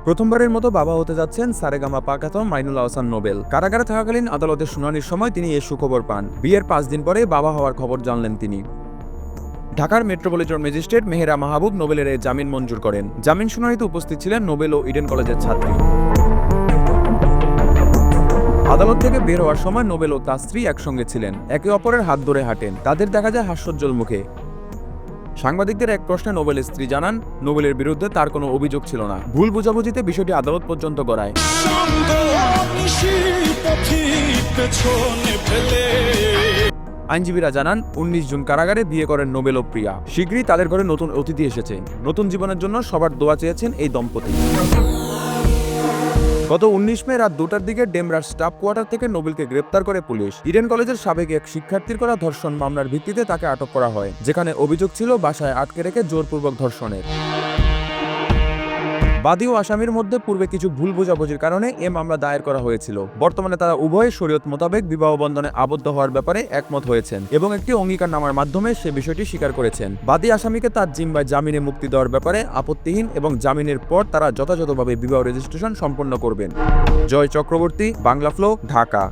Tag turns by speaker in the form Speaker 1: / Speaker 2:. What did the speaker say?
Speaker 1: প্রথমবারের মতো বাবা হতে যাচ্ছেন সারেগামা পাকাথন মাইনুল আহসান নোবেল। কারাগারে থাকাকালীন আদালতের শুনানির সময় তিনি এই সুখবর পান। বিয়ের 5 দিন পরে বাবা হওয়ার খবর জানলেন তিনি। ঢাকার মেট্রোপলিটন ম্যাজিস্ট্রেট মেহেরা মাহবুব নোবেলের এই জামিন মঞ্জুর করেন। জামিন শুনানিতে উপস্থিত ছিলেন নোবেল ও ইডেন কলেজের ছাত্রী। আদালত থেকে বের হওয়ার সময় নোবেল ও তার স্ত্রী একসঙ্গে ছিলেন, একে অপরের হাত ধরে হাঁটেন। তাদের দেখা যায় হাস্যোজ্জ্বল মুখে। সাংবাদিকদের এক প্রশ্নে নোবেলের স্ত্রী জানান, নোবেলের বিরুদ্ধে তার কোনো অভিযোগ ছিল না। ভুল বোঝাবুঝিতে বিষয়টি আদালত পর্যন্ত গড়ায়। আইনজীবীরা জানান, 19 জুন কারাগারে বিয়ে করেন নোবেল ও প্রিয়া। শীঘ্রই তাদের ঘরে নতুন অতিথি এসেছে। নতুন জীবনের জন্য সবার দোয়া চেয়েছেন এই দম্পতি। গত 19 মে রাত 2টার দিকে ডেমরার স্টাফ কোয়ার্টার থেকে নোবেলকে গ্রেপ্তার করে পুলিশ। ইডেন কলেজের সাবেক এক শিক্ষার্থীর করা ধর্ষণ মামলার ভিত্তিতে তাকে আটক করা হয়, যেখানে অভিযোগ ছিল বাসায় আটকে রেখে জোরপূর্বক ধর্ষণের। বাদী ও আসামির মধ্যে পূর্বে কিছু ভুল বোঝাবুঝির কারণে এ মামলা দায়ের করা হয়েছিল। বর্তমানে তারা উভয়ে শরীয়ত মোতাবেক বিবাহ বন্ধনে আবদ্ধ হওয়ার ব্যাপারে একমত হয়েছেন এবং একটি অঙ্গীকারনামার মাধ্যমে সে বিষয়টি স্বীকার করেছেন। বাদী আসামিকে তার জিম্মায় জামিনে মুক্তি দেওয়ার ব্যাপারে আপত্তিহীন এবং জামিনের পর তারা যথাযথভাবে বিবাহ রেজিস্ট্রেশন সম্পন্ন করবেন। জয় চক্রবর্তী, বাংলা ফ্লো, ঢাকা।